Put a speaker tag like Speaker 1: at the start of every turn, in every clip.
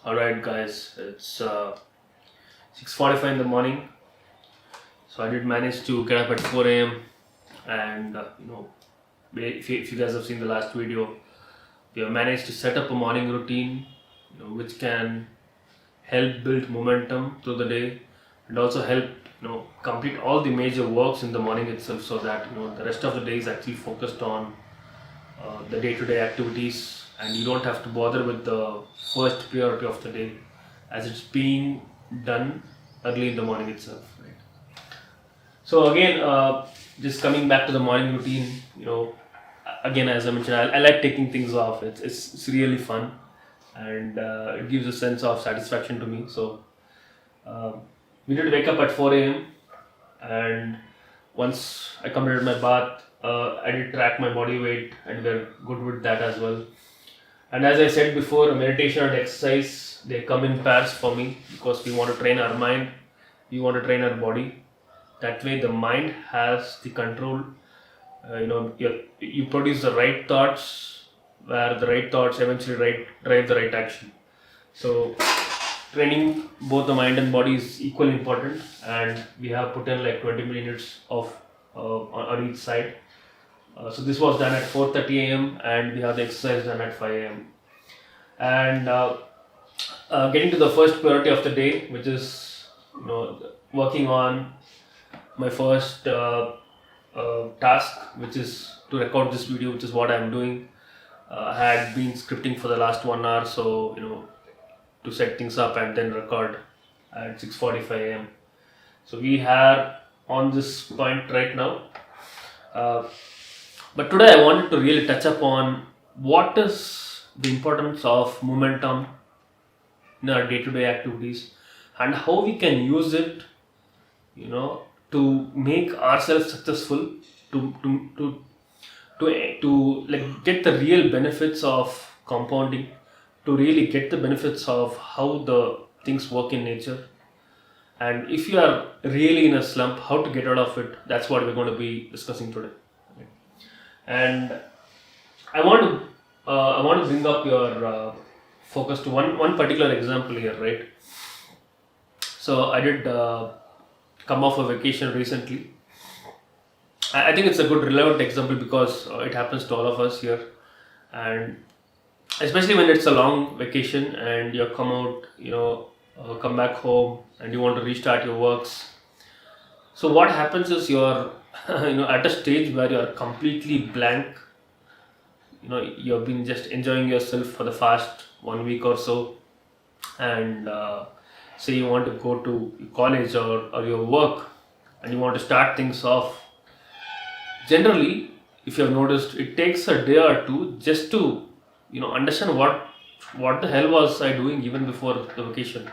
Speaker 1: Alright guys, it's 6:45 in the morning. So I did manage to get up at 4 a.m. and if you guys have seen the last video, we have managed to set up a morning routine which can help build momentum through the day and also help complete all the major works in the morning itself, so that the rest of the day is actually focused on the day-to-day activities, and you don't have to bother with the first priority of the day as it's being done early in the morning itself, right? So again, just coming back to the morning routine, again, as I mentioned, I like taking things off. It's really fun, and it gives a sense of satisfaction to me. So uh, we did wake up at 4 a.m. and once I completed my bath, I did track my body weight and we're good with that as well. And as I said before, meditation and exercise, they come in pairs for me because we want to train our mind, we want to train our body. That way, the mind has the control. You produce the right thoughts, where the right thoughts eventually drive the right action. So, training both the mind and body is equally important, and we have put in like 20 minutes of on each side. So this was done at 4:30 a.m. and we have the exercise done at 5 a.m. And getting to the first priority of the day, which is working on my first task, which is to record this video, which is what I'm doing. I had been scripting for the last 1 hour, so to set things up and then record at 6:45 a.m. So we are on this point right now. But today I wanted to really touch upon what is the importance of momentum in our day-to-day activities and how we can use it, to make ourselves successful, to like get the real benefits of compounding, to really get the benefits of how the things work in nature. And if you are really in a slump, how to get out of it, that's what we're going to be discussing today. And I want to bring up your focus to one particular example here, right? So I did come off a vacation recently. I think it's a good relevant example because it happens to all of us here, and especially when it's a long vacation and you come out, come back home and you want to restart your works. So what happens is you're at a stage where you're completely blank. You've been just enjoying yourself for the past 1 week or so, and say you want to go to college or your work and you want to start things off. Generally, if you have noticed, it takes a day or two just to understand what the hell was I doing even before the vacation.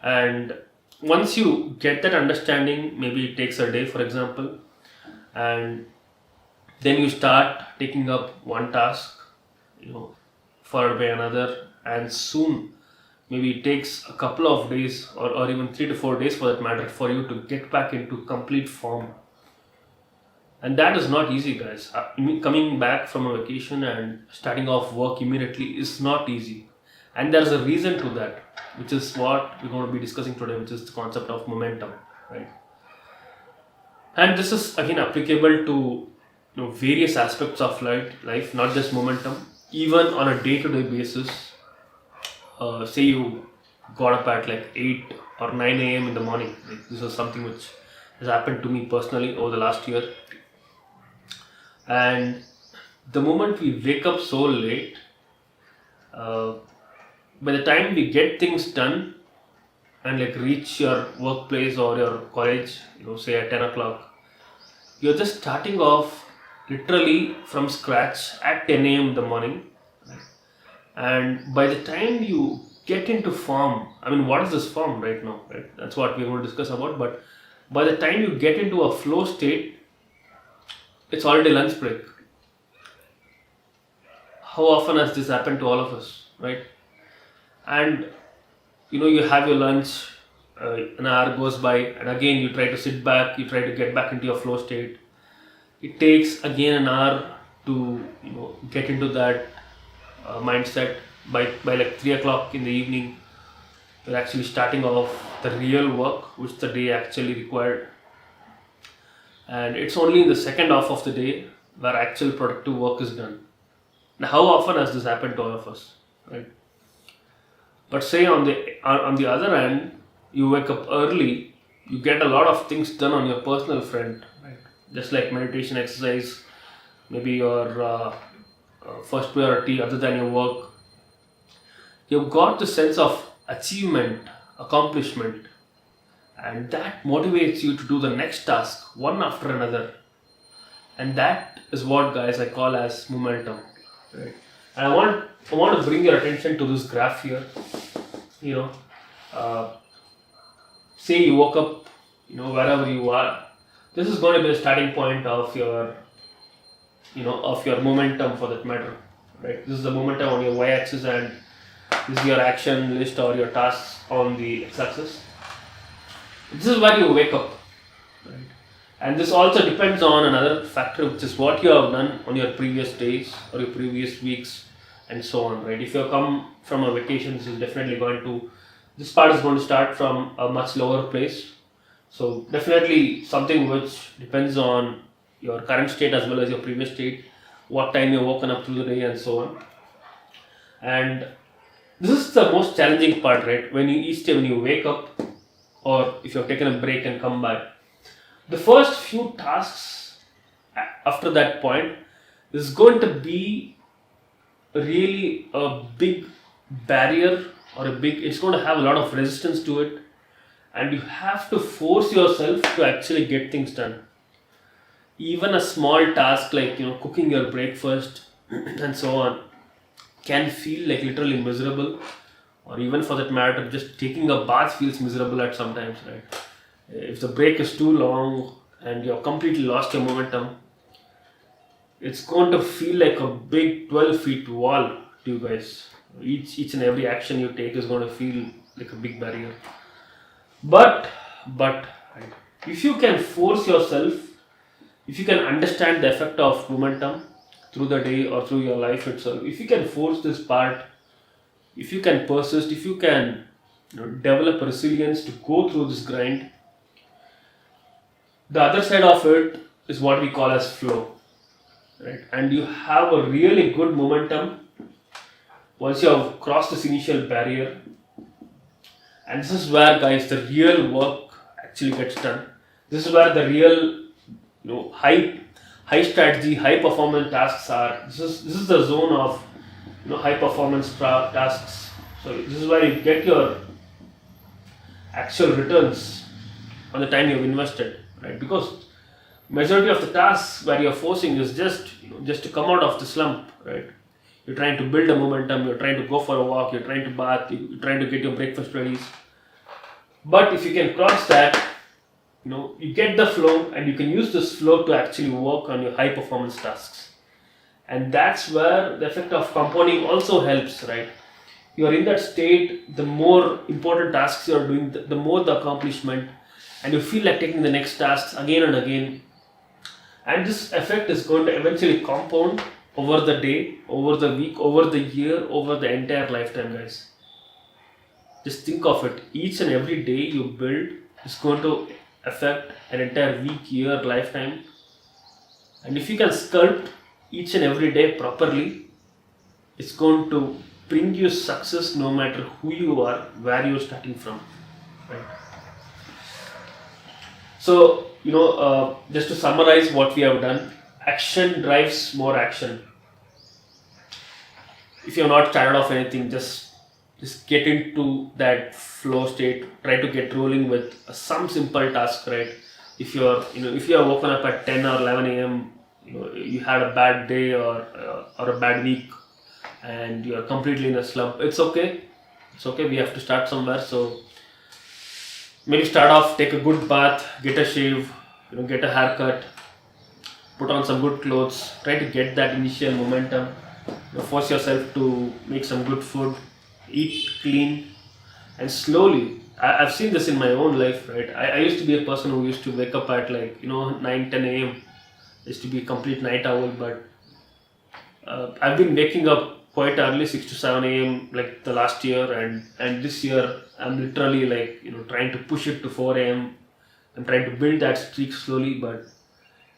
Speaker 1: And once you get that understanding, maybe it takes a day, for example, and then you start taking up one task, followed by another, and soon maybe it takes a couple of days or even 3 to 4 days for that matter for you to get back into complete form. And that is not easy, guys. Coming back from a vacation and starting off work immediately is not easy. And there's a reason to that, which is what we're going to be discussing today, which is the concept of momentum, right? And this is again applicable to various aspects of life, not just momentum. Even on a day-to-day basis, say you got up at like 8 or 9 a.m. in the morning. Like, this is something which has happened to me personally over the last year. And the moment we wake up so late, by the time we get things done and like reach your workplace or your college, say at 10 o'clock, you're just starting off literally from scratch at 10 a.m. in the morning. And by the time you get into form, I mean, what is this form right now, right? That's what we're going to discuss about. But by the time you get into a flow state, it's already lunch break. How often has this happened to all of us, right? And you have your lunch, an hour goes by, and again you try to sit back, you try to get back into your flow state. It takes again an hour to get into that mindset, by like 3 o'clock in the evening, you're actually starting off the real work which the day actually required, and it's only in the second half of the day where actual productive work is done. Now, how often has this happened to all of us, right? But say on the other hand, you wake up early, you get a lot of things done on your personal front, right? Just like meditation, exercise, maybe your first priority other than your work. You've got the sense of achievement, accomplishment, and that motivates you to do the next task one after another. And that is what, guys, I call as momentum, right? And I want to bring your attention to this graph here. You know, uh, say you woke up, wherever you are. This is going to be the starting point of your momentum, for that matter, right? This is the momentum on your y-axis, and this is your action list or your tasks on the x-axis. This is where you wake up, right? And this also depends on another factor, which is what you have done on your previous days or your previous weeks, and so on, right? If you come from a vacation, this part is going to start from a much lower place. So definitely something which depends on your current state as well as your previous state, what time you're woken up through the day, and so on. And this is the most challenging part, right? When you wake up, or if you've taken a break and come back, the first few tasks after that point is going to be really a big barrier, or it's going to have a lot of resistance to it, and you have to force yourself to actually get things done. Even a small task like cooking your breakfast and so on can feel like literally miserable, or even for that matter, just taking a bath feels miserable at sometimes, right? If the break is too long and you've completely lost your momentum, it's going to feel like a big 12 feet wall to you guys. Each and every action you take is going to feel like a big barrier. But right, if you can force yourself, if you can understand the effect of momentum through the day or through your life itself, if you can force this part, if you can persist, if you can develop resilience to go through this grind, the other side of it is what we call as flow, right? And you have a really good momentum once you have crossed this initial barrier. And this is where, guys, the real work actually gets done. This is where the real high strategy, high performance tasks are. This is the zone of high performance tasks. So this is where you get your actual returns on the time you've invested, right? Because majority of the tasks where you're forcing is just to come out of the slump, right? You're trying to build a momentum, you're trying to go for a walk, you're trying to bath, you're trying to get your breakfast ready. But if you can cross that, you get the flow, and you can use this flow to actually work on your high performance tasks. And that's where the effect of compounding also helps, right? You are in that state, the more important tasks you are doing, the more the accomplishment, and you feel like taking the next tasks again and again. And this effect is going to eventually compound over the day, over the week, over the year, over the entire lifetime, guys. Just think of it. Each and every day you build is going to affect an entire week, year, lifetime. And if you can sculpt each and every day properly, it's going to bring you success no matter who you are, where you're starting from, right? So, just to summarize what we have done, action drives more action. If you're not tired of anything, just get into that flow state. Try to get rolling with some simple task, right? If you're woken up at 10 or 11 a.m., you had a bad day or a bad week, and you're completely in a slump. It's okay. We have to start somewhere. So maybe start off, take a good bath, get a shave, get a haircut, put on some good clothes, try to get that initial momentum. Force yourself to make some good food, eat clean, and slowly. I've seen this in my own life, right? I used to be a person who used to wake up at 9, 10 a.m. I used to be a complete night owl, but I've been waking up quite early, 6 to 7 a.m. like the last year, and this year I'm literally like trying to push it to 4 a.m. I'm trying to build that streak slowly, but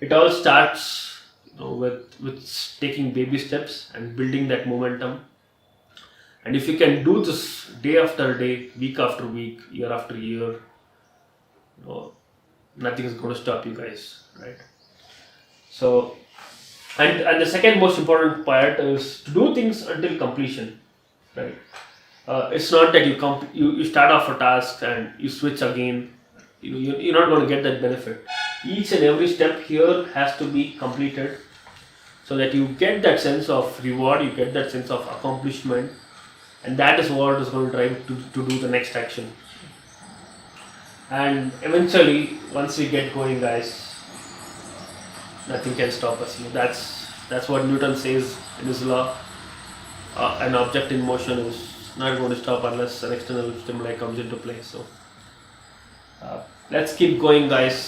Speaker 1: it all starts with taking baby steps and building that momentum. And if you can do this day after day, week after week, year after year, nothing is going to stop you guys, right? So, and the second most important part is to do things until completion, right? It's not that you start off a task and you switch again. You're not going to get that benefit. Each and every step here has to be completed so that you get that sense of reward, you get that sense of accomplishment, and that is what is going to drive to do the next action. And eventually, once we get going, guys, nothing can stop us. That's what Newton says in his law. An object in motion is not going to stop unless an external stimuli comes into play. So let's keep going, guys.